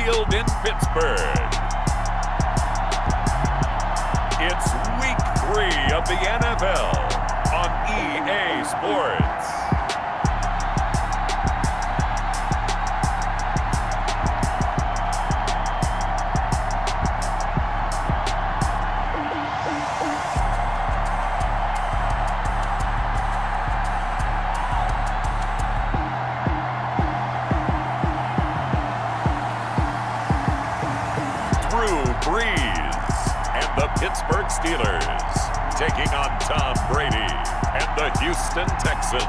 Field in Pittsburgh. It's Week 3 of the NFL on EA Sports. Pittsburgh Steelers taking on Tom Brady and the Houston Texans.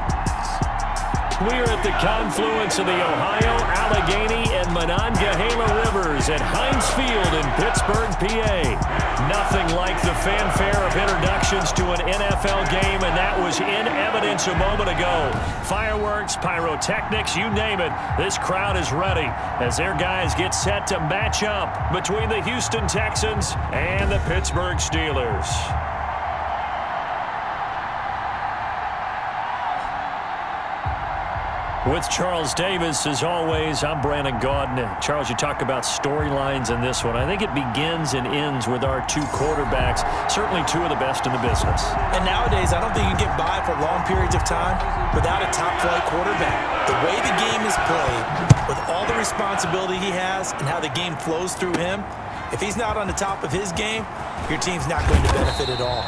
We are at the confluence of the Ohio, Allegheny, and Monongahela Rivers at Heinz Field in Pittsburgh, PA. Nothing like the fanfare of introductions to an NFL game, and that was in evidence a moment ago. Fireworks, pyrotechnics, you name it. This crowd is ready as their guys get set to match up between the Houston Texans and the Pittsburgh Steelers. With Charles Davis, as always, I'm Brandon Gaudin. Charles, you talk about storylines in this one. I think it begins and ends with our two quarterbacks, certainly two of the best in the business. And nowadays, I don't think you can get by for long periods of time without a top-flight quarterback. The way the game is played, with all the responsibility he has and how the game flows through him, if he's not on the top of his game, your team's not going to benefit at all.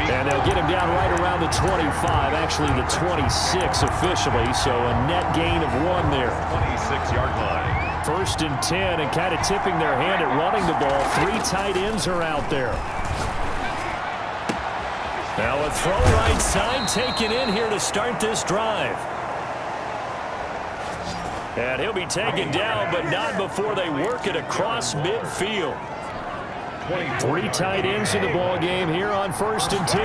And they'll get him down right around the 25, actually the 26 officially, so a net gain of 1 there. 26-yard line. 1st and 10, and kind of tipping their hand at running the ball. 3 tight ends are out there. Now a throw right side taken in here to start this drive. And he'll be taken down, but not before they work it across midfield. 3 tight ends in the ball game here on 1st and 10.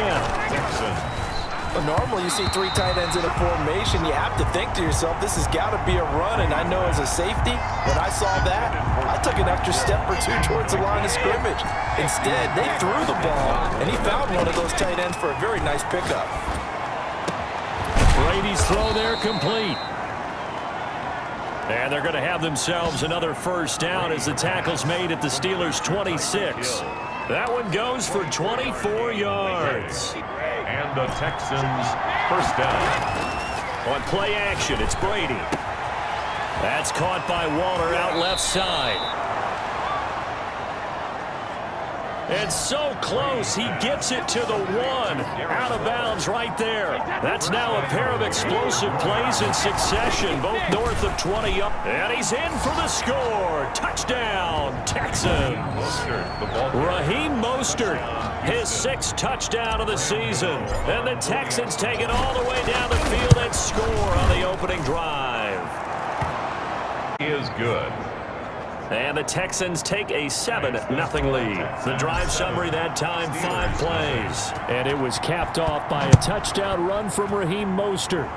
Well, normally you see 3 tight ends in a formation. You have to think to yourself, this has got to be a run. And I know as a safety, when I saw that, I took an extra step or 2 towards the line of scrimmage. Instead, they threw the ball, and he found one of those tight ends for a very nice pickup. Brady's throw there complete. And they're going to have themselves another first down as the tackle's made at the Steelers' 26. That one goes for 24 yards. And the Texans first down. On play action, it's Brady. That's caught by Waller out left side. It's so close, he gets it to the 1. Out of bounds right there. That's now a pair of explosive plays in succession, both north of 20 up. And he's in for the score. Touchdown, Texans. Raheem Mostert, his 6th touchdown of the season. And the Texans take it all the way down the field and score on the opening drive. Is good. And the Texans take a 7-0 lead. The drive summary that time, 5 plays. And it was capped off by a touchdown run from Raheem Mostert.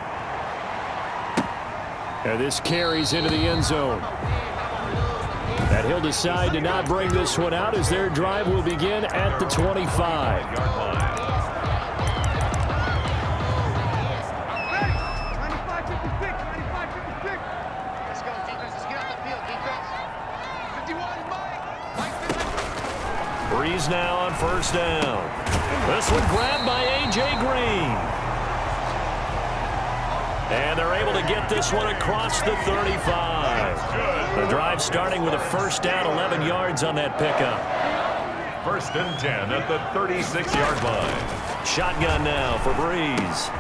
And this carries into the end zone. And he'll decide to not bring this one out as their drive will begin at the 25-yard line. Breeze now on first down. This one grabbed by A.J. Green. And they're able to get this one across the 35. The drive starting with a first down, 11 yards on that pickup. 1st and 10 at the 36-yard line. Shotgun now for Breeze.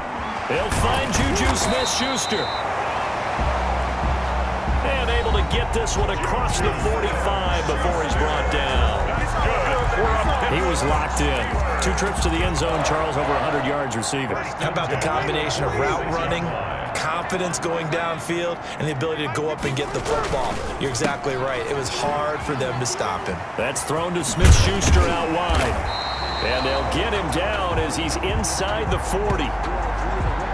He'll find Juju Smith-Schuster. And able to get this one across the 45 before he's brought down. He was locked in. 2 trips to the end zone, Charles, over 100 yards receiving. How about the combination of route running, confidence going downfield, and the ability to go up and get the football? You're exactly right. It was hard for them to stop him. That's thrown to Smith-Schuster out wide. And they'll get him down as he's inside the 40.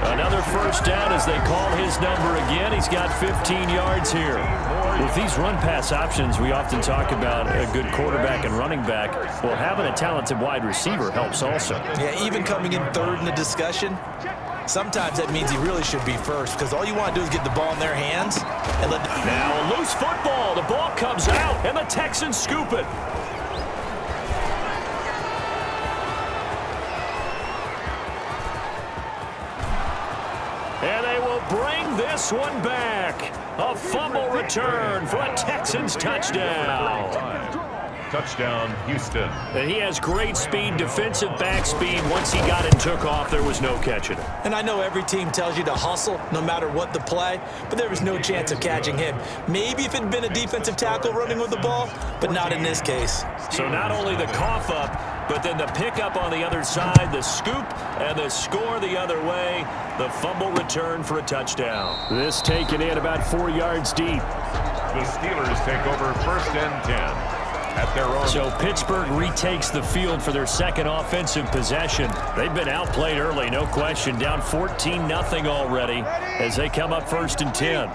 Another first down as they call his number again. He's got 15 yards here. With these run-pass options, we often talk about a good quarterback and running back. Well, having a talented wide receiver helps also. Yeah, even coming in 3rd in the discussion, Sometimes that means he really should be first because all you want to do is get the ball in their hands and let them... Now a loose football. The ball comes out, and the Texans scoop it. And they will bring this one back. A fumble return for a Texans touchdown. Touchdown, Houston. And he has great speed, defensive back speed. Once he got and took off, there was no catching him. And I know every team tells you to hustle no matter what the play, but there was no chance of catching him. Maybe if it had been a defensive tackle running with the ball, but not in this case. So not only the cough up, but then the pickup on the other side, the scoop, and the score the other way. The fumble return for a touchdown. This taken in about 4 yards deep. The Steelers take over 1st and 10. At their own. So Pittsburgh retakes the field for their second offensive possession. They've been outplayed early, no question. Down 14-0 already as they come up 1st and 10.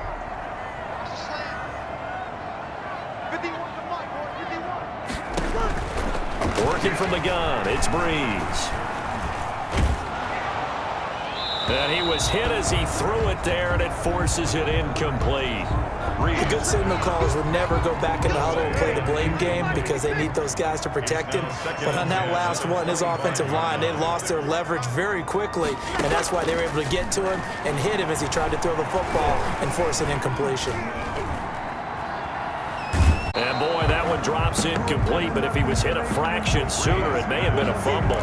Working from the gun, it's Breeze. And he was hit as he threw it there, and it forces it incomplete. The good signal callers would never go back in the huddle and play the blame game because they need those guys to protect him. But on that last one, his offensive line, they lost their leverage very quickly, and that's why they were able to get to him and hit him as he tried to throw the football and force an incompletion. And boy, that one drops incomplete, but if he was hit a fraction sooner, it may have been a fumble.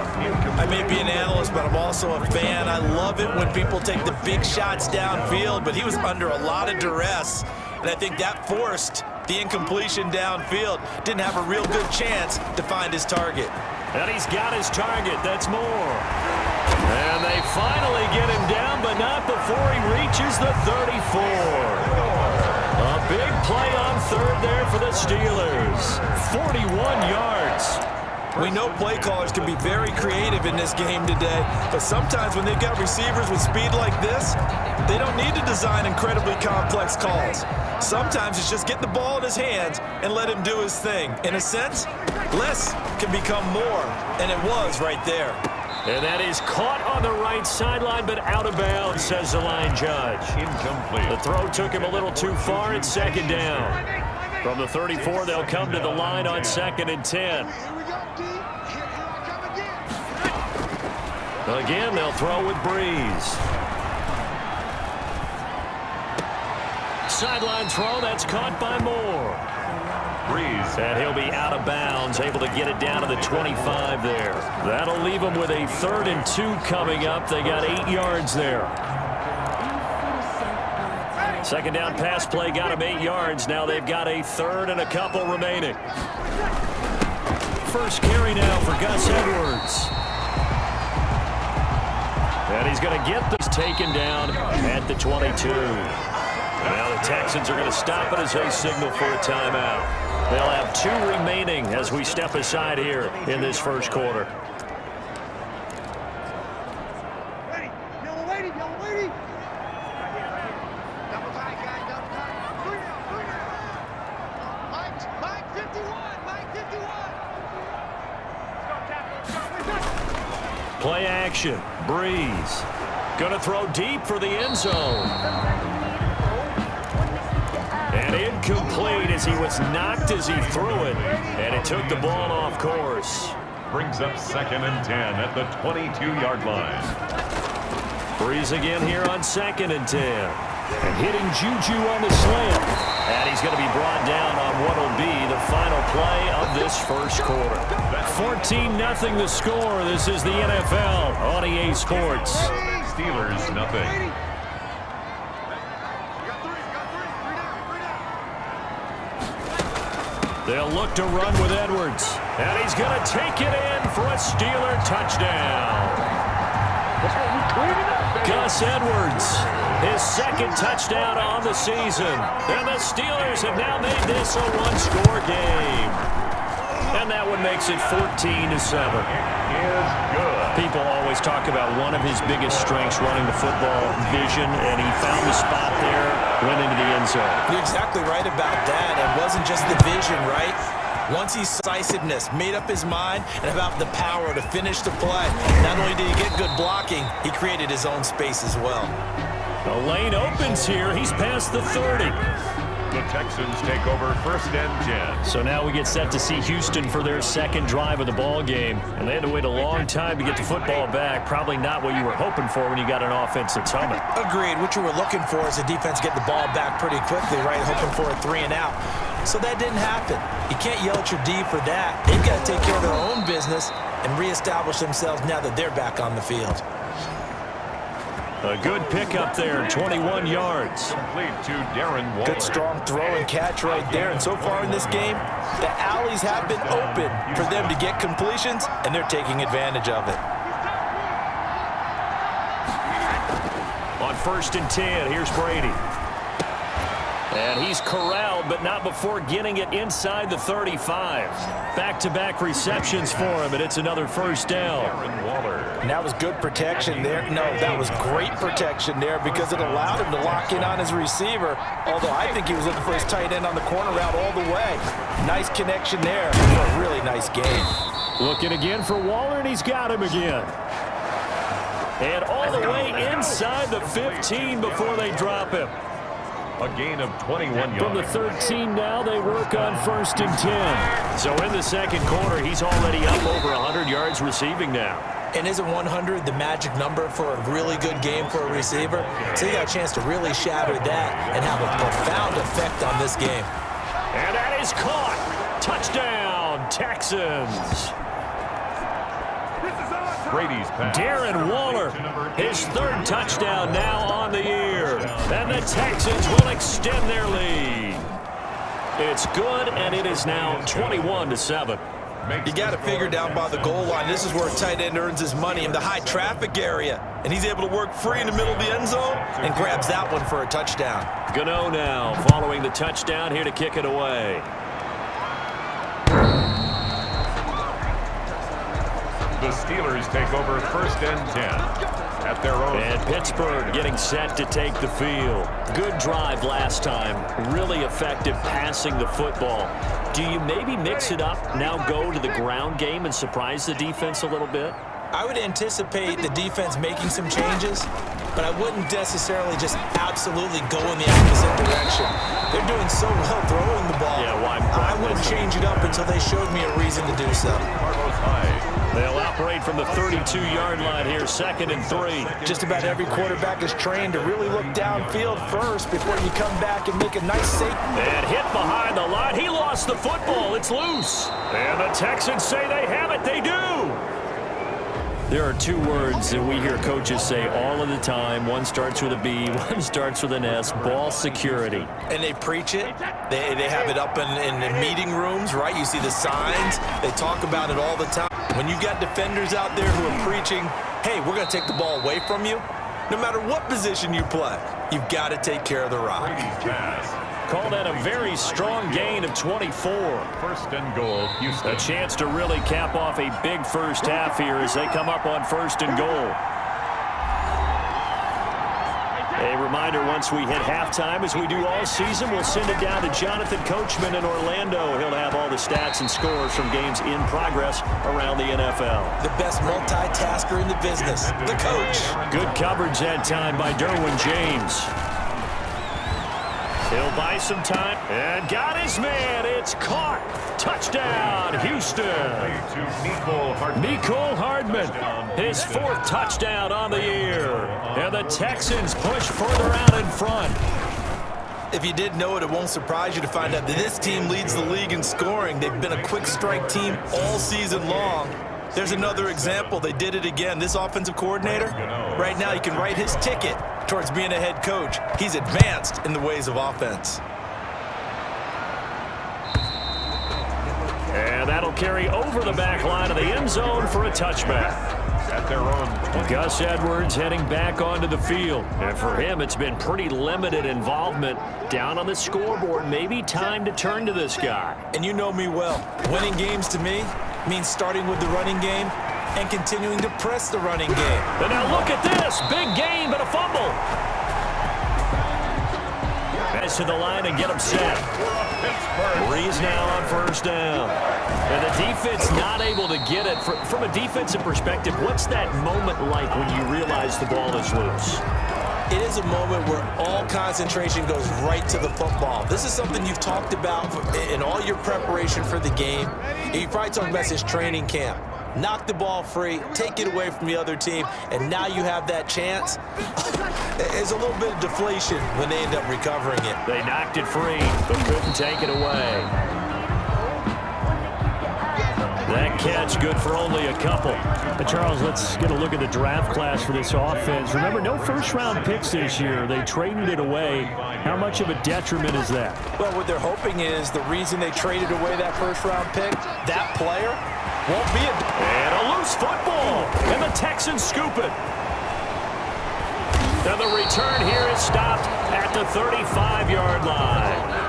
I may be an analyst, but I'm also a fan. I love it when people take the big shots downfield, but he was under a lot of duress, and I think that forced the incompletion downfield. Didn't have a real good chance to find his target. And he's got his target. That's more. And they finally get him down, but not before he reaches the 34. A big play on third there for the Steelers. 41 yards. We know play callers can be very creative in this game today, but sometimes when they've got receivers with speed like this, they don't need to design incredibly complex calls. Sometimes it's just get the ball in his hands and let him do his thing. In a sense, less can become more, and it was right there. And that is caught on the right sideline, but out of bounds, says the line judge. Incomplete. The throw took him a little too far. It's 2nd down. From the 34, they'll come to the line on 2nd and 10. Again, they'll throw with Breeze. Sideline throw, that's caught by Moore. Breeze. And he'll be out of bounds, able to get it down to the 25 there. That'll leave them with a 3rd and 2 coming up. They got 8 yards there. 2nd down pass play got them 8 yards. Now they've got a 3rd and a couple remaining. First carry now for Gus Edwards. And he's going to get this taken down at the 22. Now the Texans are going to stop it as they signal for a timeout. They'll have 2 remaining as we step aside here in this first quarter. Play action. Breeze. Going to throw deep for the end zone. And incomplete as he was knocked as he threw it. And it took the ball off course. Brings up 2nd and 10 at the 22-yard line. Breeze again here on 2nd and 10. And hitting Juju on the slant. And he's going to be brought down on what will be the final play of this first quarter. 14-0 the score. This is the NFL on EA Sports. Steelers, nothing. They'll look to run with Edwards. And he's going to take it in for a Steeler touchdown. Gus Edwards, his 2nd touchdown on the season. And the Steelers have now made this a one-score game. And that one makes it 14-7. Is good. People always talk about one of his biggest strengths running the football, vision, and he found the spot there, went into the end zone. You're exactly right about that. It wasn't just the vision, right? Once he's decisiveness, made up his mind, and about the power to finish the play. Not only did he get good blocking, he created his own space as well. The lane opens here. He's past the 30. The Texans take over 1st and 10. So now we get set to see Houston for their second drive of the ball game. And they had to wait a long time to get the football back. Probably not what you were hoping for when you got an offense that's humming. Agreed. What you were looking for is the defense get the ball back pretty quickly, right? Hoping for a 3 and out. So that didn't happen. You can't yell at your D for that. They've got to take care of their own business and reestablish themselves now that they're back on the field. A good pickup there, 21 yards. Complete to Darren Waller. Good strong throw and catch right there. And so far in this game, the alleys have been open for them to get completions, and they're taking advantage of it. On 1st and 10, here's Brady. And he's corralled, but not before getting it inside the 35. Back-to-back receptions for him, and it's another 1st down. And that was good protection there. No, that was great protection there because it allowed him to lock in on his receiver, although I think he was looking for his tight end on the corner route all the way. Nice connection there for a really nice game. Looking again for Waller, and he's got him again. And all the way inside the 15 before they drop him. A gain of 21 yards. From the 13 now, they work on 1st and 10. So in the second quarter, he's already up over 100 yards receiving now. And isn't 100 the magic number for a really good game for a receiver? So he got a chance to really shatter that and have a profound effect on this game. And that is caught. Touchdown, Texans. Brady's pass. Darren Waller, his 3rd touchdown now on the year. And the Texans will extend their lead. It's good, and it is now 21-7. You got to figure down by the goal line. This is where a tight end earns his money in the high traffic area. And he's able to work free in the middle of the end zone and grabs that one for a touchdown. Gano now following the touchdown here to kick it away. The Steelers take over 1st and 10 at their own. And Pittsburgh getting set to take the field. Good drive last time. Really effective passing the football. Do you maybe mix it up, now go to the ground game and surprise the defense a little bit? I would anticipate the defense making some changes, but I wouldn't necessarily just absolutely go in the opposite direction. They're doing so well throwing the ball. Yeah, why? I wouldn't change it up until they showed me a reason to do so. They'll operate from the 32-yard line here, 2nd and 3. Just about every quarterback is trained to really look downfield first before you come back and make a nice safety. And hit behind the line. He lost the football. It's loose. And the Texans say they have it. They do. There are 2 words that we hear coaches say all of the time. One starts with a B, one starts with an S, ball security. And they preach it. They have it up in the meeting rooms, right? You see the signs. They talk about it all the time. When you got defenders out there who are preaching, hey, we're going to take the ball away from you, no matter what position you play, you've got to take care of the rock. Call that a very strong gain of 24. 1st and goal, Houston. A chance to really cap off a big first half here as they come up on 1st and goal. A reminder, once we hit halftime, as we do all season, we'll send it down to Jonathan Coachman in Orlando. He'll have all the stats and scores from games in progress around the NFL. The best multitasker in the business, the coach. Good coverage that time by Derwin James. He'll buy some time and got his man. It's caught. Touchdown, Houston. Mecole Hardman, his 4th touchdown on the year. And the Texans push further out in front. If you didn't know it, it won't surprise you to find out that this team leads the league in scoring. They've been a quick strike team all season long. There's another example. They did it again. This offensive coordinator, right now, you can write his ticket towards being a head coach. He's advanced in the ways of offense. And that'll carry over the back line of the end zone for a touchback. At their own. Gus Edwards heading back onto the field. And for him, it's been pretty limited involvement down on the scoreboard. Maybe time to turn to this guy. And you know me well. Winning games to me means starting with the running game and continuing to press the running game. And now look at this. Big gain, but a fumble. guys to the line and get them set. Breeze now on first down. And the defense not able to get it. From a defensive perspective, what's that moment like when you realize the ball is loose? It is a moment where all concentration goes right to the football. This is something you've talked about in all your preparation for the game. You probably talked about this training camp. Knock the ball free, take it away from the other team, and now you have that chance. There's a little bit of deflation when they end up recovering it. They knocked it free, but couldn't take it away. That catch good for only a couple. Charles, let's get a look at the draft class for this offense. Remember, no first-round picks this year. They traded it away. How much of a detriment is that? Well, what they're hoping is the reason they traded away that first-round pick, that player won't be And a loose football, and the Texans scoop it. And the return here is stopped at the 35-yard line.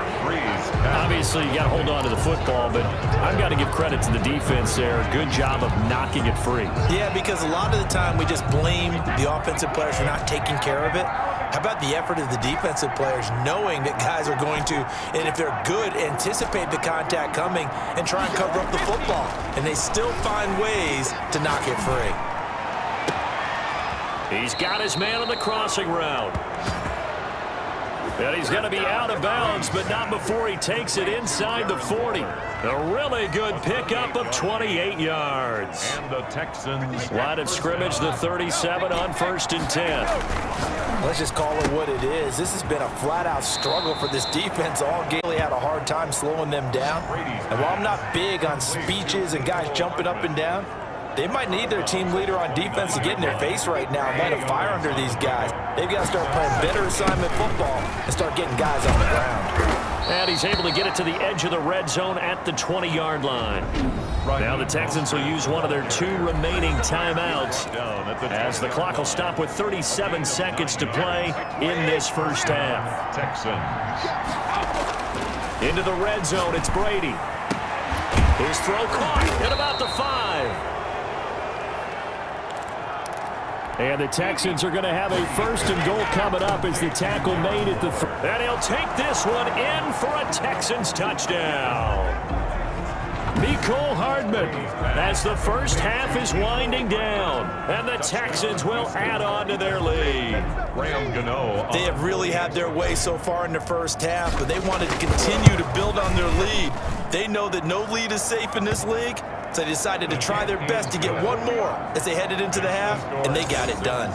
Obviously, you got to hold on to the football, but I've got to give credit to the defense there. Good job of knocking it free. Yeah, because a lot of the time we just blame the offensive players for not taking care of it. How about the effort of the defensive players knowing that guys are going to, and if they're good, anticipate the contact coming and try and cover up the football. And they still find ways to knock it free. He's got his man on the crossing route. And he's going to be out of bounds, but not before he takes it inside the 40. A really good pickup of 28 yards. And the Texans. Line of scrimmage, the 37 on 1st and 10. Let's just call it what it is. This has been a flat-out struggle for this defense all game. They had a hard time slowing them down. And while I'm not big on speeches and guys jumping up and down, they might need their team leader on defense to get in their face right now and light a fire under these guys. They've got to start playing better assignment football and start getting guys on the ground. And he's able to get it to the edge of the red zone at the 20-yard line. Now the Texans will use one of their 2 remaining timeouts as the clock will stop with 37 seconds to play in this first half. Texans. Into the red zone, it's Brady. His throw caught at about the 5. And the Texans are going to have a 1st and goal coming up as the tackle made at the and he'll take this one in for a Texans touchdown. Mecole Hardman as the first half is winding down. And the Texans will add on to their lead. They have really had their way so far in the first half, but they wanted to continue to build on their lead. They know that no lead is safe in this league, so they decided to try their best to get one more as they headed into the half, and they got it done.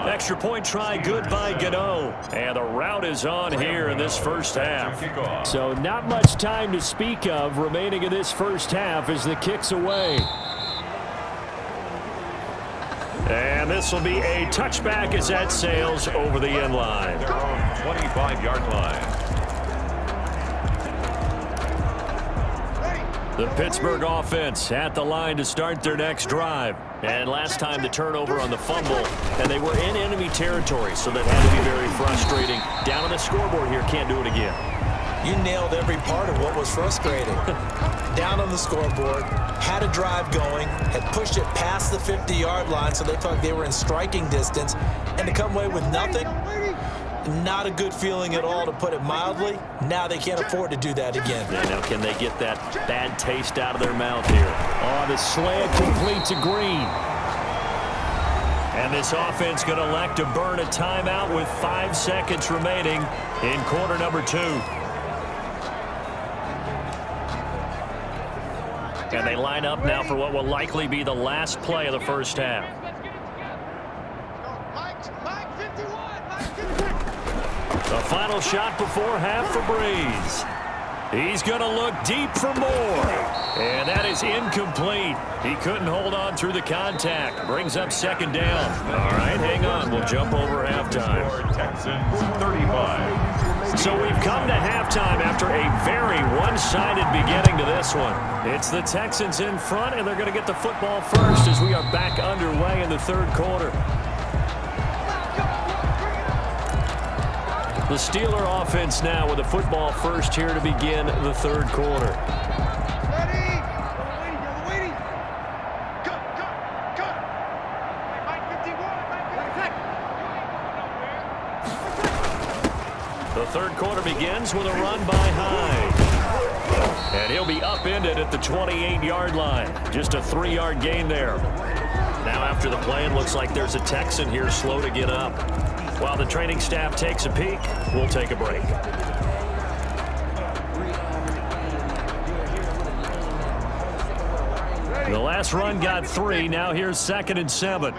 Extra point try good by Gano. And the route is on here in this first half. So not much time to speak of remaining in this first half as the kick's away. And this will be a touchback as that sails over the end line. Their own 25-yard line. The Pittsburgh offense at the line to start their next drive. And last time the turnover on the fumble, and they were in enemy territory, so that had to be very frustrating. Down on the scoreboard here, can't do it again. You nailed every part of what was frustrating. Down on the scoreboard, had a drive going, had pushed it past the 50-yard line, so they felt like they were in striking distance, and to come away with nothing, not a good feeling at all, to put it mildly. Now they can't afford to do that again. Yeah, now can they get that bad taste out of their mouth here? Oh, the slant complete to Green. And this offense going to elect to burn a timeout with 5 seconds remaining in quarter number 2. And they line up now for what will likely be the last play of the first half. The final shot before half for Breeze. He's going to look deep for more. And that is incomplete. He couldn't hold on through the contact. Brings up 2nd down. All right, hang on. We'll jump over halftime. Texans 35. So we've come to halftime after a very one-sided beginning to this one. It's the Texans in front, and they're going to get the football first as we are back underway in the 3rd quarter. The Steeler offense now with the football first here to begin the 3rd quarter. The third quarter begins with a run by Hyde. And he'll be upended at the 28-yard line. Just a 3-yard gain there. Now after the play, it looks like there's a Texan here slow to get up. While the training staff takes a peek, we'll take a break. The last run got 3. Now here's 2nd and 7.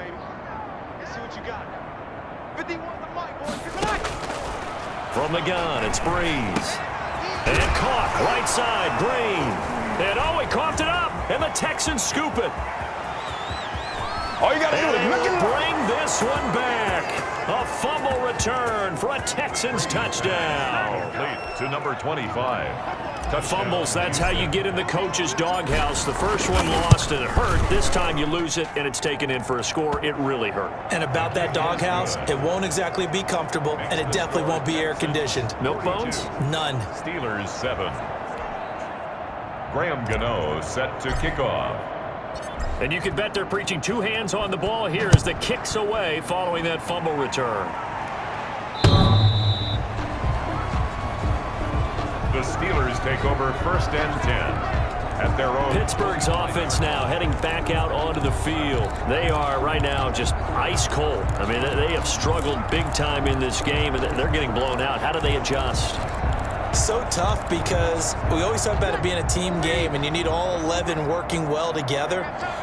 From the gun, it's Breeze. And caught right side, Green. And he coughed it up, and the Texans scoop it. All you got to do is look at bring this one back. A fumble return for a Texans touchdown. Complete to number 25. Fumbles, that's how you get in the coach's doghouse. The first one lost and it hurt. This time you lose it and it's taken in for a score. It really hurt. And about that doghouse, it won't exactly be comfortable, and it definitely won't be air-conditioned. Milk bones? None. Steelers 7. Graham Gano set to kick off. And you can bet they're preaching 2 hands on the ball here as the kick's away following that fumble return. The Steelers take over 1st and 10 at their own. Pittsburgh's offense now heading back out onto the field. They are right now just ice cold. I mean, they have struggled big time in this game, and they're getting blown out. How do they adjust? So tough because we always talk about it being a team game and you need all 11 working well together.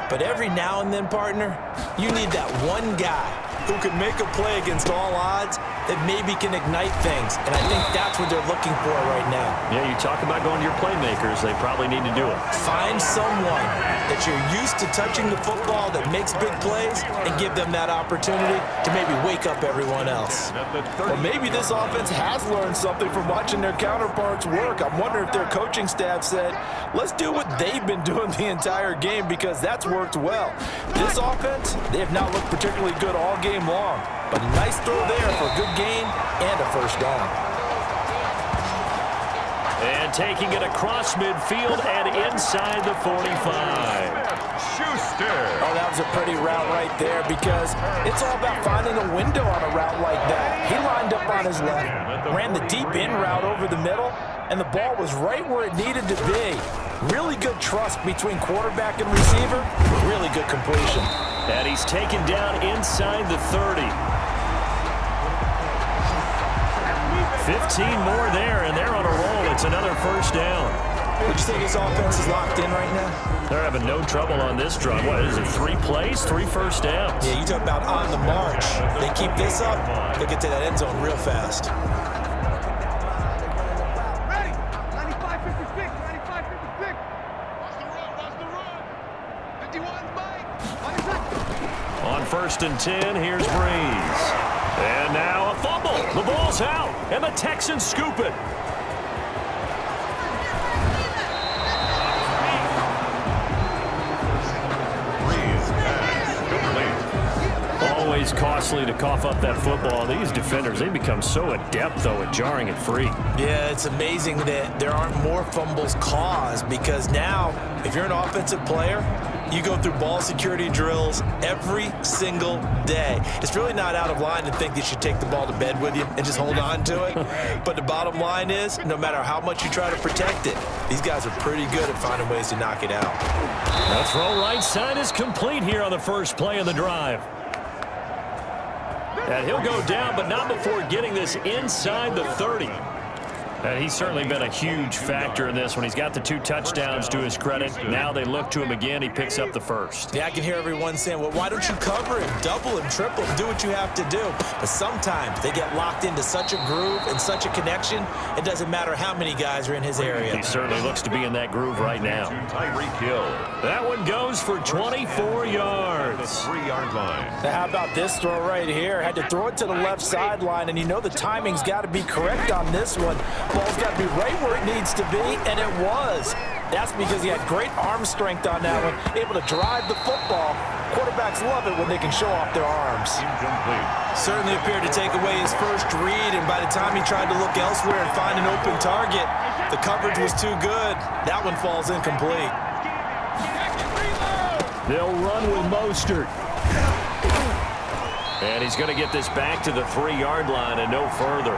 But every now and then, partner, you need that one guy who can make a play against all odds that maybe can ignite things. And I think that's what they're looking for right now. Yeah, you talk about going to your playmakers. They probably need to do it. Find someone that you're used to touching the football that makes big plays and give them that opportunity to maybe wake up everyone else. Well, maybe this offense has learned something from watching their counterparts work. I'm wondering if their coaching staff said, let's do what they've been doing the entire game because that's worked well. This offense, they have not looked particularly good all game long, but a nice throw there for a good gain and a first down. And taking it across midfield and inside the 45. Schuster. Oh, that was a pretty route right there because it's all about finding a window on a route like that. He lined up on his left, ran the deep in route over the middle, and the ball was right where it needed to be. Really good trust between quarterback and receiver. Really good completion. And he's taken down inside the 30. 15 more there, and they're on a roll. It's another first down. Would you say this offense is locked in right now? They're having no trouble on this drive. What is it, 3 plays, 3 first downs? Yeah, you talk about on the march. They keep this up, they'll get to that end zone real fast. Ready? 95-56, 95-56. Watch the run. 51's Mike. On 1st and 10, here's Breeze. And now a fumble. The ball's out, and the Texans scoop it. Always costly to cough up that football. These defenders, they become so adept, though, at jarring it free. Yeah, it's amazing that there aren't more fumbles caused because now, if you're an offensive player, you go through ball security drills every single day. It's really not out of line to think that you should take the ball to bed with you and just hold on to it. But the bottom line is, no matter how much you try to protect it, these guys are pretty good at finding ways to knock it out. The throw right side is complete here on the first play of the drive. And he'll go down, but not before getting this inside the 30. And he's certainly been a huge factor in this when he's got the 2 touchdowns to his credit. Now they look to him again. He picks up the first. Yeah, I can hear everyone saying, well, why don't you cover him, double him, triple him, do what you have to do. But sometimes they get locked into such a groove and such a connection, it doesn't matter how many guys are in his area. He certainly looks to be in that groove right now. Tyreek Hill. That one goes for 24 yards. 3-yard line. Now, how about this throw right here? Had to throw it to the left sideline, and you know the timing's got to be correct on this one. Ball's got to be right where it needs to be, and it was. That's because he had great arm strength on that one, able to drive the football. Quarterbacks love it when they can show off their arms. Incomplete. Certainly appeared to take away his first read, and by the time he tried to look elsewhere and find an open target, the coverage was too good. That one falls incomplete. They'll run with Mostert. And he's going to get this back to the 3-yard line and no further.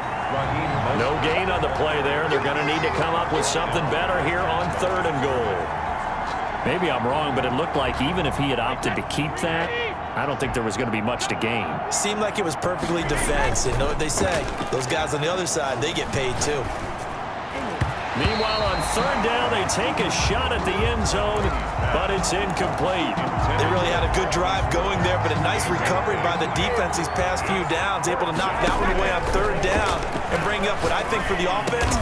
No gain on the play there. They're going to need to come up with something better here on 3rd and goal. Maybe I'm wrong, but it looked like even if he had opted to keep that, I don't think there was going to be much to gain. Seemed like it was perfectly defense. And know what they say, those guys on the other side, they get paid too. Meanwhile, on 3rd down, they take a shot at the end zone, but it's incomplete. They really had a good drive going there, but a nice recovery by the defense these past few downs, able to knock that one away on 3rd down and bring up what I think for the offense.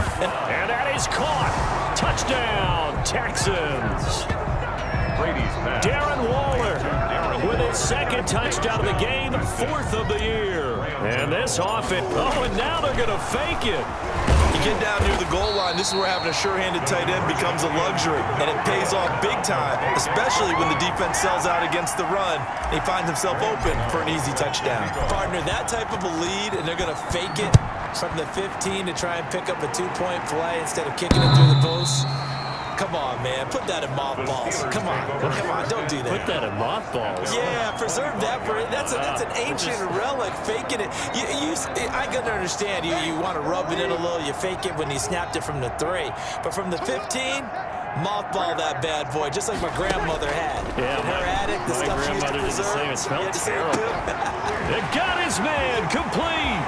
And that is caught. Touchdown, Texans. Darren Waller with his 2nd touchdown of the game, 4th of the year. And this offense, and now they're going to fake it. You get down near the goal line, this is where having a sure-handed tight end becomes a luxury, and it pays off big time, especially when the defense sells out against the run, and he finds himself open for an easy touchdown. Partner, that type of a lead, and they're going to fake it from the 15 to try and pick up a 2-point play instead of kicking it through the post. Come on, man. Put that in mothballs. Come on. Don't do that. Put that in mothballs. Yeah, preserve that for it. That's an ancient relic. Faking it. I can understand. You want to rub it in a little. You fake it when you snapped it from the 3. But from the 15, mothball that bad boy, just like my grandmother had. Yeah, her attic, the stuff she used to preserve. It smelled terrible. It got his man complete.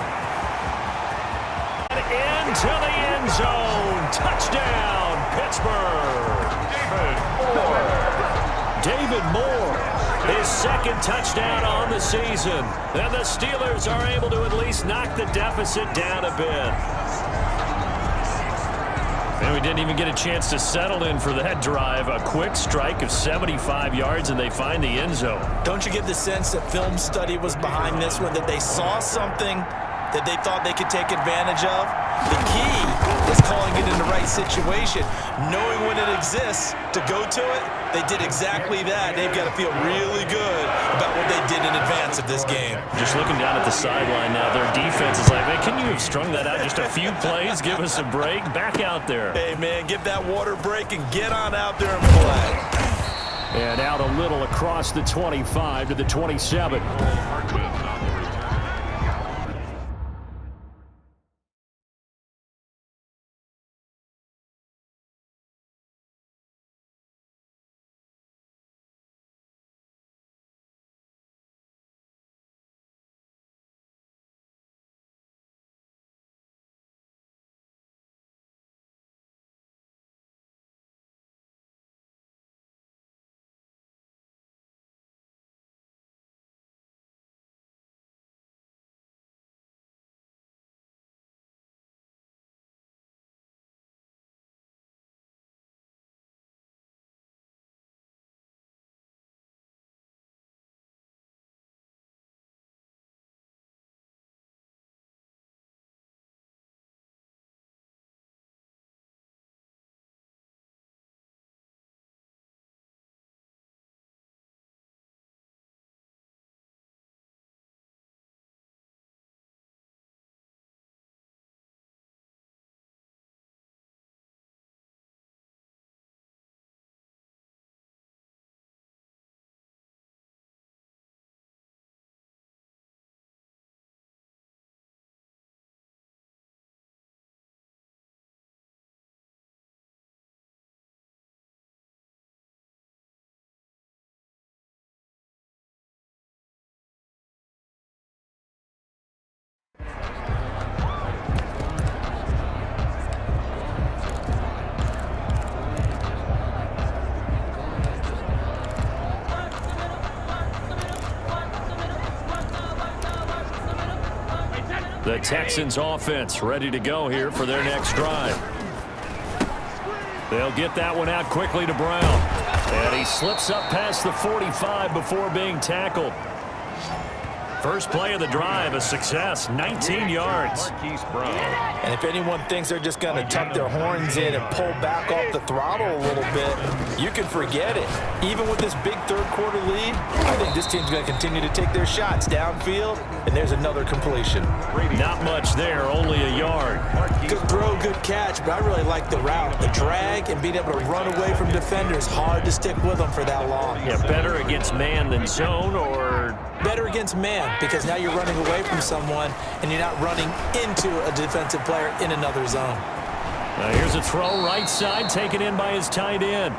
Into the end zone. Touchdown, Pittsburgh. David Moore, his 2nd touchdown on the season. And the Steelers are able to at least knock the deficit down a bit. And we didn't even get a chance to settle in for that drive. A quick strike of 75 yards, and they find the end zone. Don't you get the sense that film study was behind this one, that they saw something that they thought they could take advantage of? The key is calling it in the right situation, knowing when it exists to go to it. They did exactly that. They've got to feel really good about what they did in advance of this game. Just looking down at the sideline now, their defense is like, man, can you have strung that out just a few plays? Give us a break. Back out there. Hey, man, give that water break and get on out there and play. And out a little across the 25 to the 27. The Texans offense ready to go here for their next drive. They'll get that one out quickly to Brown. And he slips up past the 45 before being tackled. First play of the drive, a success, 19 yards. And if anyone thinks they're just going to tuck their horns in and pull back off the throttle a little bit, you can forget it. Even with this big third-quarter lead, I think this team's going to continue to take their shots downfield, and there's another completion. Not much there, only a yard. Good throw good catch, but I really like the route. The drag and being able to run away from defenders, hard to stick with them for that long. Yeah, better against man than zone, or? Better against man, because now you're running away from someone and you're not running into a defensive player in another zone. Here's a throw right side, taken in by his tight end.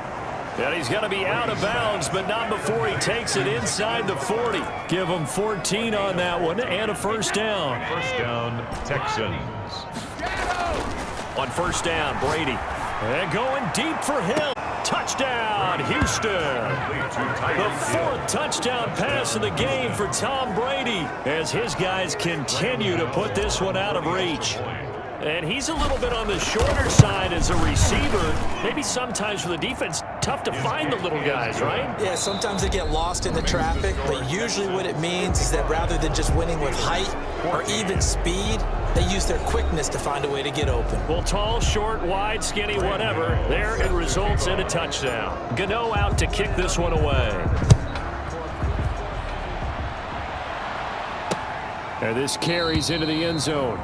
And he's going to be out of bounds, but not before he takes it inside the 40. Give him 14 on that one and a first down. First down, Texans. On first down, Brady. And going deep for Hill. Touchdown, Houston. The fourth touchdown pass of the game for Tom Brady as his guys continue to put this one out of reach. And he's a little bit on the shorter side as a receiver. Maybe sometimes for the defense, tough to find the little guys, right? Yeah, sometimes they get lost in the traffic, but usually what it means is that rather than just winning with height or even speed, they use their quickness to find a way to get open. Well, tall, short, wide, skinny, whatever. There it results in a touchdown. Gano out to kick this one away. And this carries into the end zone.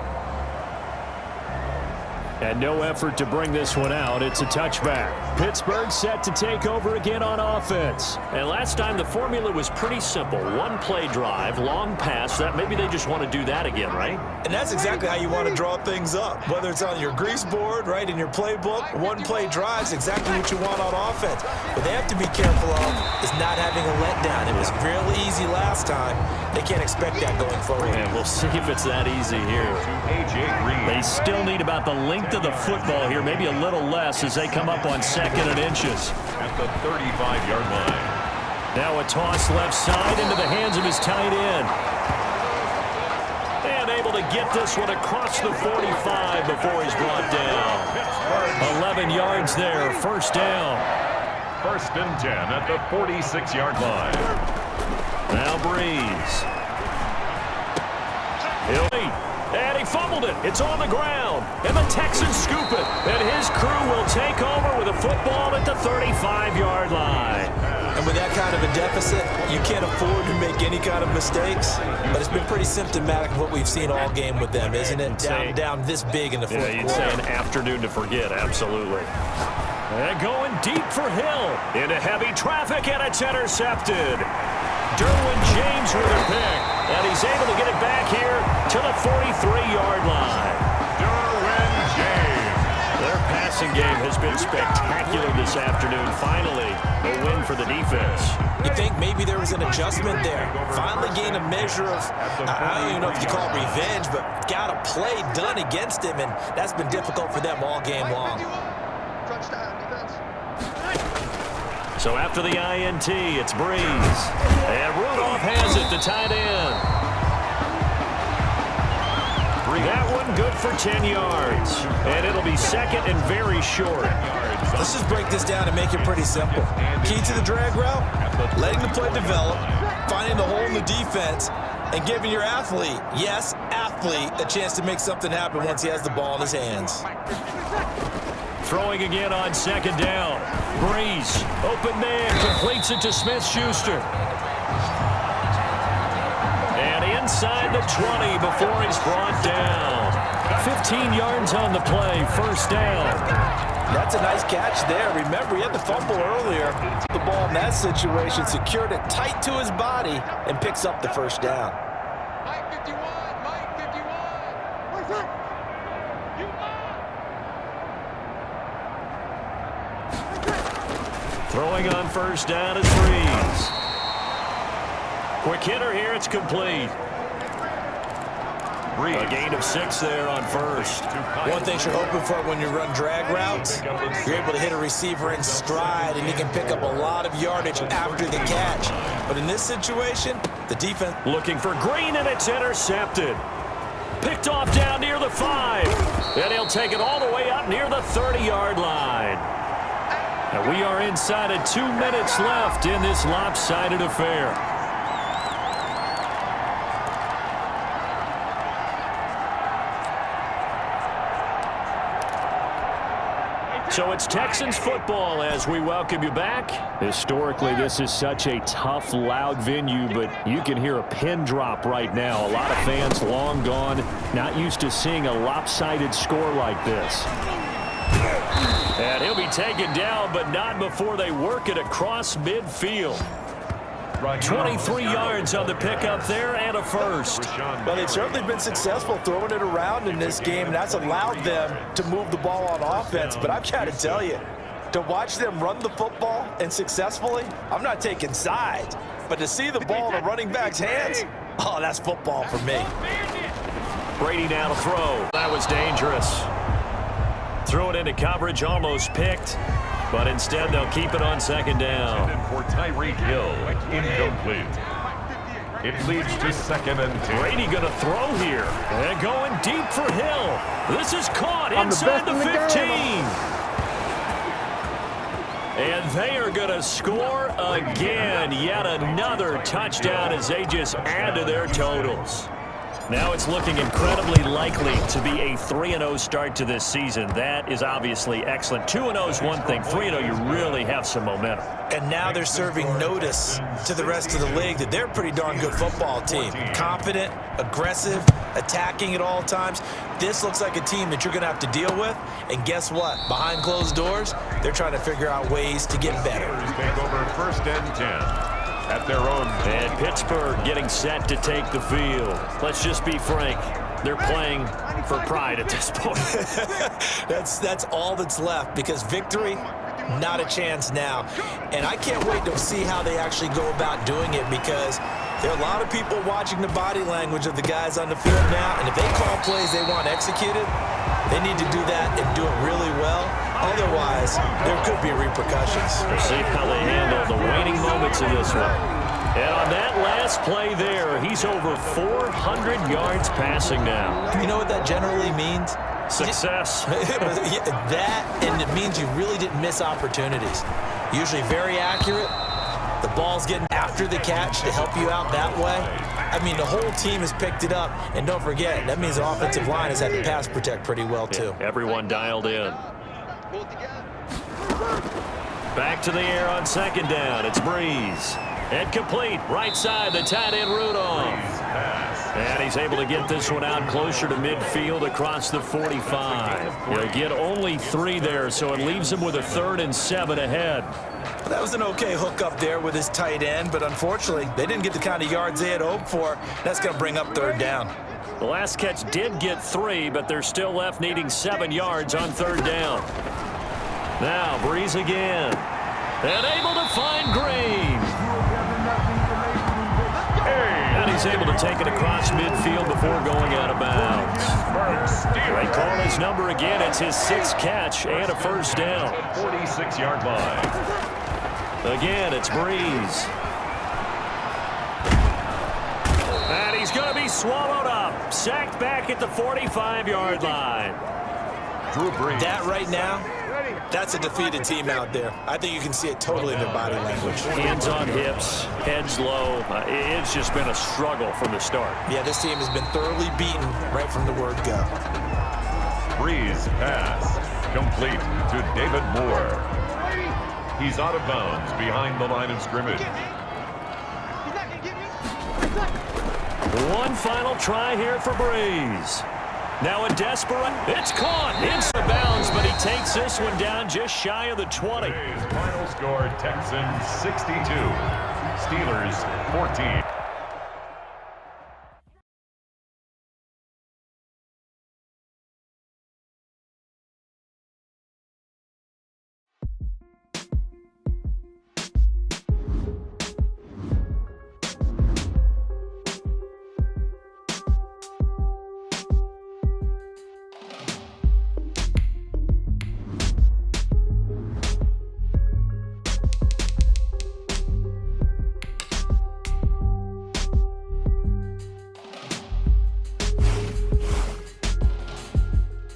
And no effort to bring this one out. It's a touchback. Pittsburgh set to take over again on offense. And last time the formula was pretty simple. One play drive, long pass. That maybe they just want to do that again, right? And that's exactly how you want to draw things up. Whether it's on your grease board, right, in your playbook, one play drive is exactly what you want on offense. What they have to be careful of is not having a letdown. It was real easy last time. They can't expect that going forward. And we'll see if it's that easy here. They still need about the length of the football here, maybe a little less as they come up on second and inches. At the 35-yard line. Now a toss left side into the hands of his tight end. And able to get this one across the 45 before he's brought down. 11 yards there, first down. First and 10 at the 46-yard line. Now Breeze. And he fumbled it. It's on the ground. And the Texans scoop it. And his crew will take over with a football at the 35-yard line. And with that kind of a deficit, you can't afford to make any kind of mistakes. But it's been pretty symptomatic of what we've seen all game with them, isn't it? Down this big in the fourth quarter. You'd say an afternoon to forget, absolutely. And going deep for Hill. Into heavy traffic, and it's intercepted. Derwin James with a pick. And he's able to get it back here to the 43-yard line. Derwin James. Their passing game has been spectacular this afternoon. Finally, a win for the defense. You think maybe there was an adjustment there. Finally gained a measure of, I don't even know if you call it revenge, but got a play done against him, and that's been difficult for them all game long. So after the INT, it's Breeze. And Rudolph has it to tight end. That one good for 10 yards. And it'll be second and very short. Let's just break this down and make it pretty simple. Key to the drag route, letting the play develop, finding the hole in the defense, and giving your athlete, yes, athlete, a chance to make something happen once he has the ball in his hands. Throwing again on second down. Breeze, open man, completes it to Smith-Schuster. And inside the 20 before he's brought down. 15 yards on the play, first down. That's a nice catch there. Remember, he had the fumble earlier. The ball in that situation, secured it tight to his body, and picks up the first down. Mike 51, Mike 51. Where's that? You Throwing on first down is Breeze. Quick hitter here, it's complete. A gain of 6 there on first. One thing you're hoping for when you run drag routes, you're able to hit a receiver in stride, and you can pick up a lot of yardage after the catch. But in this situation, the defense... Looking for Green, and it's intercepted. Picked off down near the 5. And he'll take it all the way up near the 30-yard line. And we are inside of 2 minutes left in this lopsided affair. So it's Texans football as we welcome you back. Historically, this is such a tough, loud venue, but you can hear a pin drop right now. A lot of fans long gone, not used to seeing a lopsided score like this. And he'll be taken down, but not before they work it across midfield. 23 yards on the pickup there and a first. Well, they've certainly been successful throwing it around in this game, and that's allowed them to move the ball on offense. But I've got to tell you, to watch them run the football and successfully, I'm not taking sides. But to see the ball in the running back's hands, oh, that's football for me. Brady now to throw. That was dangerous. Throw it into coverage, almost picked. But instead, they'll keep it on second down. For Tyreek Hill, incomplete. It leads to 2nd and 10. Brady going to throw here. And going deep for Hill. This is caught inside the 15. And they are going to score again. Yet another touchdown as they just add to their totals. Now it's looking incredibly likely to be a 3-0 start to this season. That is obviously excellent. 2-0 is one thing. 3-0, you really have some momentum. And now they're serving notice to the rest of the league that they're a pretty darn good football team. Confident, aggressive, attacking at all times. This looks like a team that you're going to have to deal with. And guess what? Behind closed doors, they're trying to figure out ways to get better. Take over 1st and 10. At their own. And Pittsburgh getting set to take the field. Let's just be frank. They're playing for pride at this point. That's all that's left, because victory, not a chance now. And I can't wait to see how they actually go about doing it, because there are a lot of people watching the body language of the guys on the field now, and if they call plays they want executed, they need to do that and do it really well. Otherwise, there could be repercussions. We'll see how they handle the waning moments of this one. And on that last play there, he's over 400 yards passing now. You know what that generally means? Success. That, and it means you really didn't miss opportunities. Usually very accurate. The ball's getting after the catch to help you out that way. I mean, the whole team has picked it up. And don't forget, that means the offensive line has had to pass protect pretty well, too. Yeah, everyone dialed in. Back to the air on second down. It's Breeze. And complete. Right side, the tight end Rudolph. And he's able to get this one out closer to midfield across the 45. He'll get only 3 there, so it leaves him with a 3rd and 7 ahead. That was an okay hook up there with his tight end, but unfortunately, they didn't get the kind of yards they had hoped for. That's going to bring up 3rd down. The last catch did get 3, but they're still left needing 7 yards on 3rd down. Now, Breeze again. And able to find Green. And he's able to take it across midfield before going out of bounds. They call his number again. It's his 6th catch and a 1st down. 46-yard line. Again, it's Breeze. And he's going to be swallowed up. Sacked back at the 45-yard line. Drew Brees. That right now, that's a defeated team out there. I think you can see it totally in their body language. Hands on hips, heads low. It's just been a struggle from the start. Yeah, this team has been thoroughly beaten right from the word go. Breeze pass. Complete to David Moore. He's out of bounds behind the line of scrimmage. One final try here for Breeze. Now a desperate, it's caught into bounds, but he takes this one down just shy of the 20. Final score, Texans 62, Steelers 14.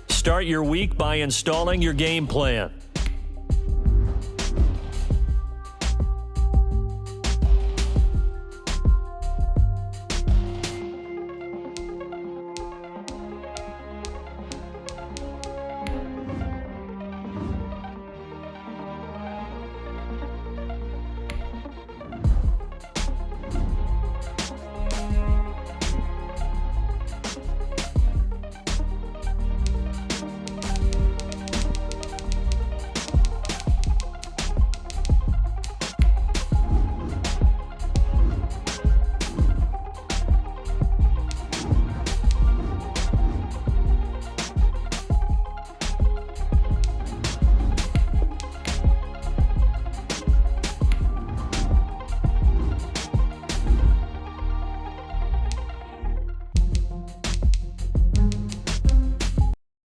Start your week by installing your game plan.